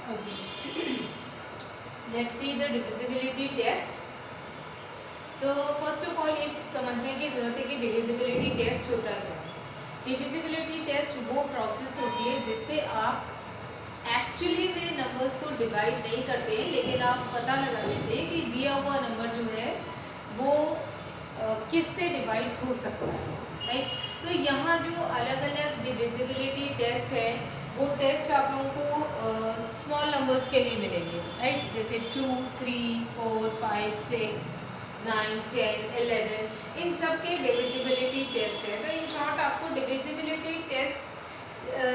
Okay. Let's see the divisibility test. तो first of all ये समझने की ज़रूरत है कि डिविजिबिलिटी टेस्ट होता क्या है। डिविजिबिलिटी टेस्ट वो प्रोसेस होती है जिससे आप एक्चुअली में नंबर्स को डिवाइड नहीं करते हैं, लेकिन आप पता लगा लेते हैं कि दिया हुआ नंबर जो है वो किससे डिवाइड हो सकता है, राइट। तो यहाँ जो अलग अलग डिविजिबिलिटी टेस्ट है वो टेस्ट आप लोगों को स्मॉल नंबर्स के लिए मिलेंगे, राइट। जैसे 2, 3, 4, 5, 6, 9, 10, 11 इन सब के डिविजिबिलिटी टेस्ट है। तो इन शॉर्ट आपको डिविजिबिलिटी टेस्ट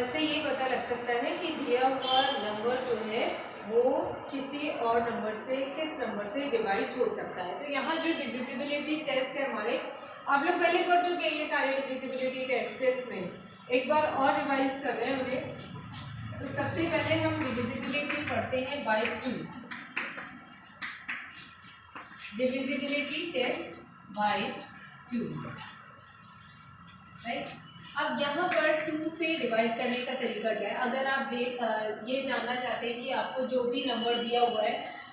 से ये पता लग सकता है कि दिया हुआ नंबर जो है वो किसी और नंबर से किस नंबर से डिवाइड हो सकता है। तो यहाँ जो डिविजिबिलिटी टेस्ट है हमारे, आप लोग पहले पढ़ चुके हैं ये सारे डिविजिबिलिटी टेस्ट में, एक बार और रिवाइज कर रहे हैं उन्हें। तो सबसे पहले हम डिविजिबिलिटी पढ़ते हैं by 2, divisibility test by 2, right. अब यहाँ पर 2 से डिवाइड करने का तरीका क्या है। अगर आप ये जानना चाहते हैं कि आपको जो भी नंबर दिया हुआ है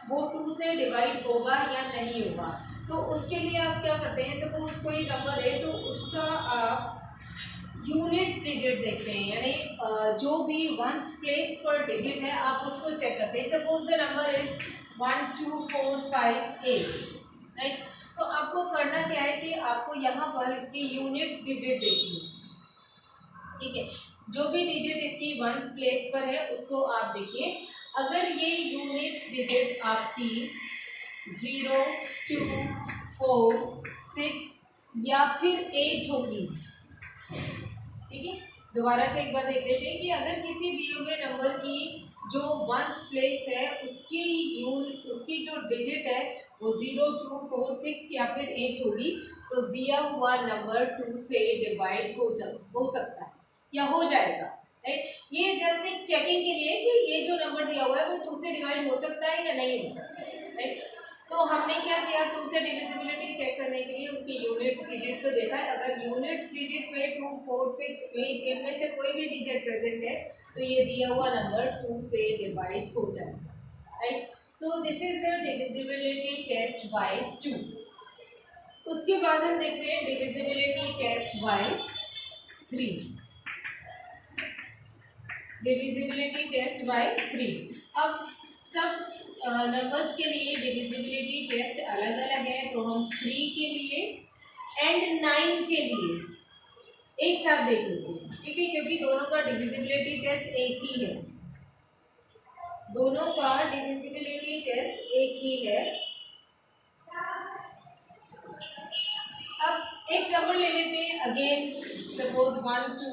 वो 2 से डिवाइड होगा या नहीं होगा, तो उसके लिए आप क्या करते हैं, सपोज कोई नंबर है तो उसका आप यूनिट्स डिजिट देखते हैं, यानी जो भी वंस प्लेस पर डिजिट है आप उसको चेक करते हैं। Suppose the number is 1, 2, 4, 5, 8, right. तो आपको करना क्या है कि आपको यहाँ पर इसकी यूनिट्स डिजिट देखनी है, ठीक है। जो भी डिजिट इसकी वंस प्लेस पर है उसको आप देखिए। अगर ये यूनिट्स डिजिट आपकी 0, 2, 4, 6 या फिर 8 होगी, ठीक है। दोबारा से एक बार देख लेते हैं कि अगर किसी दिए हुए नंबर की जो वंस प्लेस है उसकी जो डिजिट है वो 0, 2, 4, 6 या फिर 8 होगी, तो दिया हुआ नंबर 2 से डिवाइड हो सकता है या हो जाएगा, राइट। ये जस्ट एक चेकिंग के लिए कि ये जो नंबर दिया हुआ है वो 2 से डिवाइड हो सकता है या नहीं हो सकता है, राइट। तो हमने क्या किया, 2 से डिविजिबिलिटी चेक करने के लिए उसकी यूनिट्स डिजिट को देखा है। अगर यूनिट्स डिजिट में 2, 4, 6, 8 इनमें से कोई भी डिजिट प्रेजेंट है तो ये दिया हुआ नंबर 2 से डिवाइड हो जाएगा, right. So this is the divisibility test by 2। उसके बाद हम देखते हैं divisibility test by 3, divisibility test by 3। अब सब नंबर्स के लिए डिविजिबिलिटी टेस्ट अलग अलग है, तो हम 3 के लिए एंड 9 के लिए एक साथ देख लेते हैं, ठीक है, क्योंकि दोनों का डिविजिबिलिटी टेस्ट एक ही है, दोनों का डिविजिबिलिटी टेस्ट एक ही है। अब एक नंबर ले लेते हैं अगेन, सपोज 1, 2,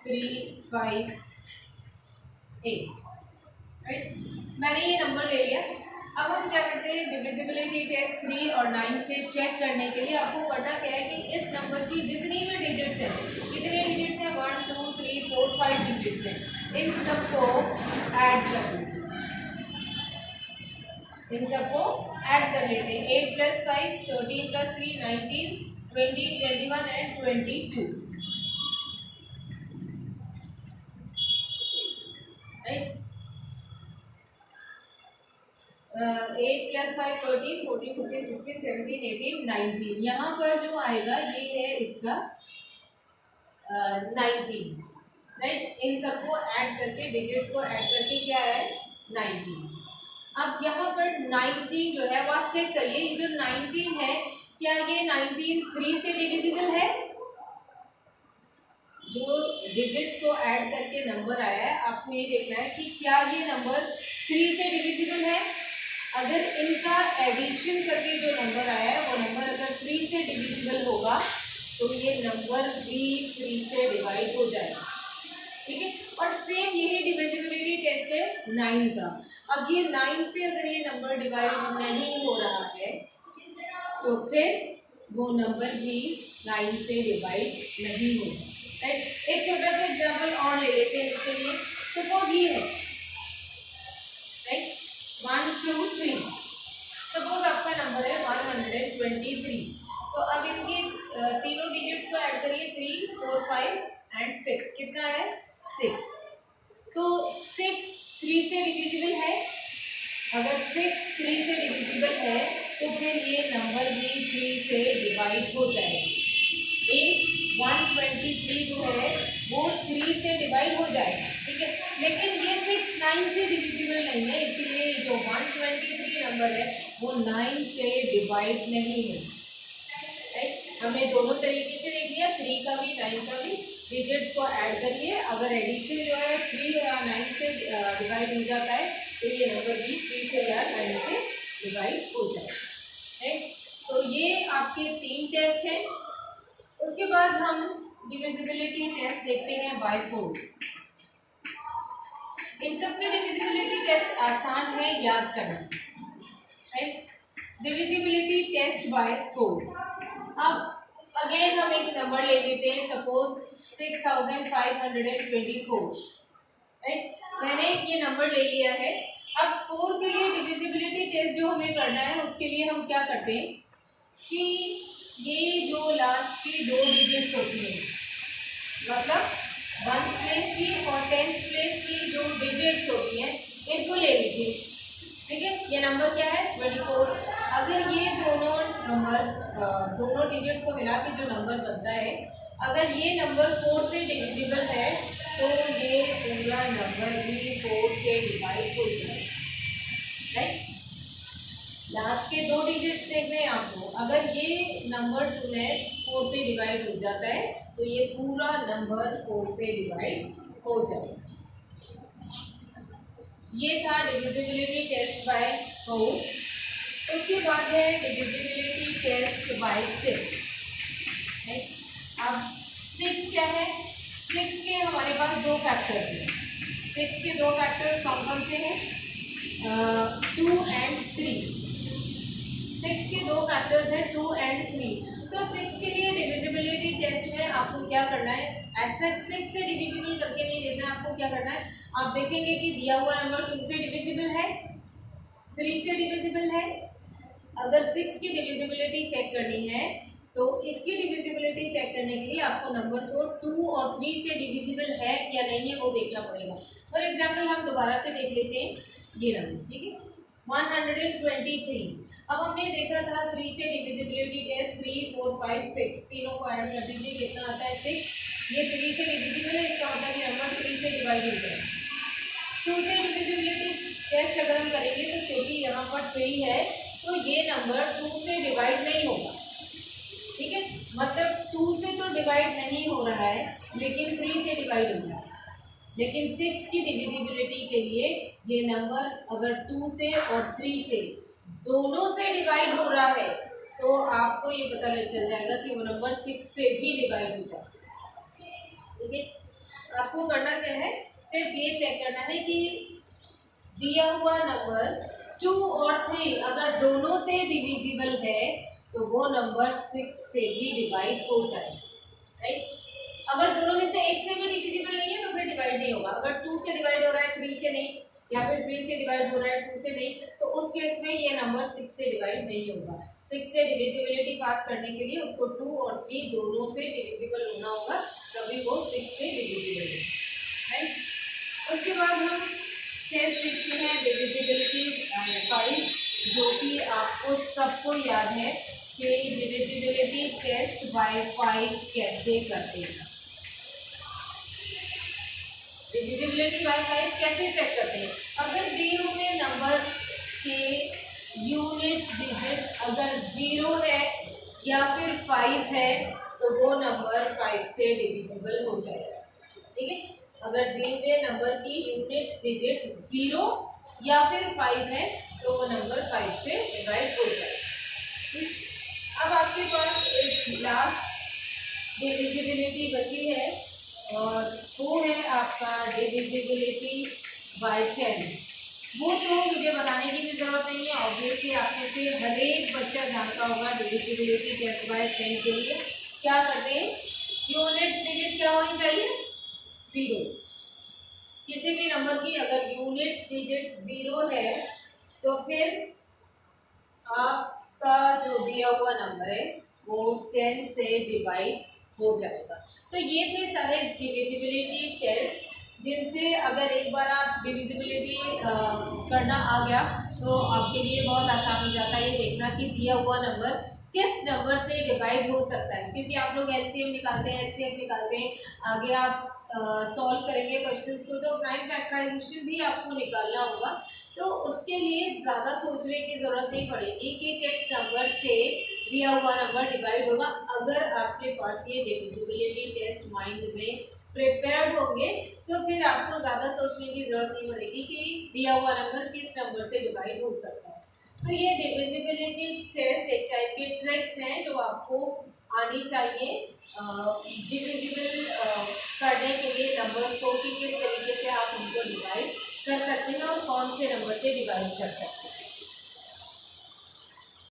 3, 5, 8, राइट। मैंने ये नंबर ले लिया। अब हम क्या करते हैं, डिविजिबिलिटी टेस्ट 3 और 9 से चेक करने के लिए आपको पता क्या है कि इस नंबर की जितनी भी डिजिट्स हैं, कितने डिजिट्स हैं, 1, 2, 3, 4, 5 डिजिट्स हैं, इन सबको ऐड कर दीजिए, इन सबको ऐड कर लेते हैं। 8 + 5 13 + 3 19 20 21 एंड 22, राइट। 8 + 5 13 14 15 16 17 18 19, यहाँ पर जो आएगा ये है इसका 19, राइट। इन सबको ऐड करके, डिजिट्स को ऐड करके क्या है 19। अब यहाँ पर 19 जो है वो आप चेक करिए, ये जो 19 है क्या ये 19 3 से डिविजिबल है। जो डिजिट्स को ऐड करके नंबर आया है आपको ये देखना है कि क्या ये नंबर 3 से डिविजिबल है। अगर इनका एडिशन करके जो नंबर आया है वो नंबर अगर 3 से डिविजिबल होगा तो ये नंबर भी 3 से डिवाइड हो जाएगा, ठीक है। और सेम यही डिविजिबिलिटी टेस्ट है 9 का। अब ये 9 से अगर ये नंबर डिवाइड नहीं हो रहा है तो फिर वो नंबर भी 9 से डिवाइड नहीं होगा, राइट। एक छोटा सा एग्जाम्पल और ले लेते हैं इसके लिए। सपोज ये है, राइट, 1, 2, 3। सपोज आपका नंबर है 123। तो अब इनके तीनों डिजिट्स को ऐड करिए, 3, 4, 5 एंड 6। कितना है 6। तो 6 3 से डिविजिबल है, अगर 6 3 से डिविजिबल है तो फिर ये नंबर भी 3 से डिवाइड हो जाएगा। मीन्स 123 जो है वो 3 से डिवाइड हो जाएगा, ठीक है। लेकिन ये 6 9 से डिविजिबल नहीं है, इसलिए जो 123 नंबर है वो 9 से डिवाइड नहीं है, राइट। हमने दोनों तरीके से देख लिया, 3 का भी 9 का भी। डिजिट्स को ऐड करिए, अगर एडिशन जो है 3 या 9 से डिवाइड हो जाता है तो ये नंबर भी 3 से या 9 से डिवाइड हो जाएगा, राइट। तो ये आपके 3 टेस्ट हैं। उसके बाद हम डिविजिबिलिटी टेस्ट देखते हैं बाय 4। इन सब के डिविजिबिलिटी टेस्ट आसान है याद करना, राइट। Divisibility test bye 4। अब अगेन हम एक नंबर ले लेते हैं, सपोज 6524, राइट। मैंने ये नंबर ले लिया है। अब 4 के लिए डिविजिबिलिटी टेस्ट जो हमें करना है उसके लिए हम क्या करते हैं कि ये जो लास्ट की 2 डिजिट्स होती हैं, मतलब 1th प्लेस की और 10th प्लेस की जो डिजिट्स होती हैं इनको ले लीजिए, ठीक है। ये नंबर क्या है 24। अगर ये दोनों नंबर दोनों डिजिट्स को मिला के जो नंबर बनता है, अगर ये नंबर 4 से डिविजिबल है तो ये पूरा नंबर भी 4 से डिवाइड हो जाएगा, राइट। लास्ट के 2 डिजिट्स देखने हैं आपको, अगर ये नंबर जो है 4 से डिवाइड हो जाता है तो ये पूरा नंबर 4 से डिवाइड हो जाएगा। ये था डिविजिबिलिटी टेस्ट बाय 4। उसके बाद है डिविजिबिलिटी टेस्ट बाय 6, राइट। अब 6 क्या है, 6 के हमारे पास 2 फैक्टर्स हैं। 6 के 2 फैक्टर्स कौन कौन से हैं, 2 and 3। 6 के 2 फैक्टर्स हैं 2 and 3। तो 6 के लिए डिविजिबिलिटी टेस्ट में आपको क्या करना है, ऐसे 6 से डिविजिबल करके नहीं देखना है, आपको क्या करना है, आप देखेंगे कि दिया हुआ नंबर 2 से डिविजिबल है, 3 से डिविजिबल है। अगर 6 की डिविजिबिलिटी चेक करनी है तो इसकी डिविजिबिलिटी चेक करने के लिए आपको नंबर को 2 और 3 से डिविजिबल है या नहीं है वो देखना पड़ेगा। फॉर एग्जाम्पल हम दोबारा से देख लेते हैं ये नंबर, ठीक है 123। अब हमने देखा था 3 से डिविजिबिलिटी टेस्ट 3 4 5 6, तीनों को ऐड कर दीजिए, कितना आता है 6। ये 3 से डिविजिबल है, इसका मतलब ये नंबर 3 से डिवाइड हो जाएगा। 2 से डिविजिबिलिटी टेस्ट अगर हम करेंगे तो क्योंकि यहाँ पर 3 है तो ये नंबर 2 से डिवाइड नहीं होगा, ठीक है। मतलब 2 से तो डिवाइड नहीं हो रहा है लेकिन 3 से डिवाइड हो रहा है। लेकिन 6 की डिविजिबिलिटी के लिए ये नंबर अगर 2 से और 3 से दोनों से डिवाइड हो रहा है तो आपको ये पता चल जाएगा कि वो नंबर 6 से भी डिवाइड हो जाएगा, ठीक है। आपको करना क्या है, सिर्फ ये चेक करना है कि दिया हुआ नंबर 2 और 3 अगर दोनों से डिविजिबल है तो वो नंबर 6 से भी डिवाइड हो जाएगा, राइट। अगर दोनों में से एक से भी डिविजिबल नहीं है तो फिर डिवाइड नहीं होगा। अगर 2 से डिवाइड हो रहा है 3 से नहीं, या फिर 3 से डिवाइड हो रहा है 2 से नहीं, तो उस केस में ये नंबर 6 से डिवाइड नहीं होगा। 6 से डिविजिबिलिटी पास करने के लिए उसको 2 और 3 दोनों से डिविजिबल होना होगा, तभी वो 6 से डिविजिबल है, राइट। उसके बाद हम टेस्ट देखते हैं डिविजिबिलिटी 5, जो कि आपको सबको याद है कि डिविजिबिलिटी टेस्ट बाय 5 कैसे करते हैं। डिविजिबिलिटी बाय 5 कैसे चेक करते हैं, अगर दिए हुए नंबर के यूनिट्स डिजिट अगर 0 है या फिर 5 है तो वो नंबर 5 से डिविजिबल हो जाएगा, ठीक है। अगर दिए हुए नंबर की यूनिट्स डिजिट 0 या फिर 5 है तो वो नंबर 5 से डिवाइड हो जाएगा, ठीक। अब आपके पास एक लास्ट डिविजिबिलिटी बची है और वो है आपका डिविजिबिलिटी बाय 10। वो तो मुझे बताने की भी ज़रूरत नहीं है, ऑब्वियसली आप में से हर एक बच्चा जानता होगा डिविजिबिलिटी टेस्ट बाय 10 के लिए क्या करते हैं, यूनिट्स डिजिट क्या होनी चाहिए 0। किसी भी नंबर की अगर यूनिट्स डिजिट 0 है तो फिर आपका जो दिया हुआ नंबर है वो 10 से डिवाइड हो जाएगा। तो ये थे सारे डिविजिबिलिटी टेस्ट जिनसे अगर एक बार आप डिविजिबिलिटी करना आ गया तो आपके लिए बहुत आसान हो जाता है ये देखना कि दिया हुआ नंबर किस नंबर से डिवाइड हो सकता है, क्योंकि आप लोग एलसीएम निकालते हैं, एचसीएफ निकालते हैं, आगे आप सॉल्व करेंगे क्वेश्चंस को तो प्राइम फैक्टराइजेशन भी आपको निकालना होगा। तो उसके लिए ज़्यादा सोचने की ज़रूरत नहीं पड़ेगी कि किस नंबर से दिया हुआ नंबर डिवाइड होगा। अगर आपके पास ये डिविजिबिलिटी टेस्ट माइंड में प्रिपेयर्ड होंगे तो फिर आपको ज़्यादा सोचने की ज़रूरत नहीं पड़ेगी कि दिया हुआ नंबर किस नंबर से डिवाइड हो सकता है। तो ये डिविजिबिलिटी टेस्ट एक टाइप के ट्रिक्स हैं जो आपको आनी चाहिए डिविजिबल करने के लिए नंबर्स को कि किस तरीके से आप उनको डिवाइड कर सकते हैं और कौन से नंबर से डिवाइड कर सकते हैं।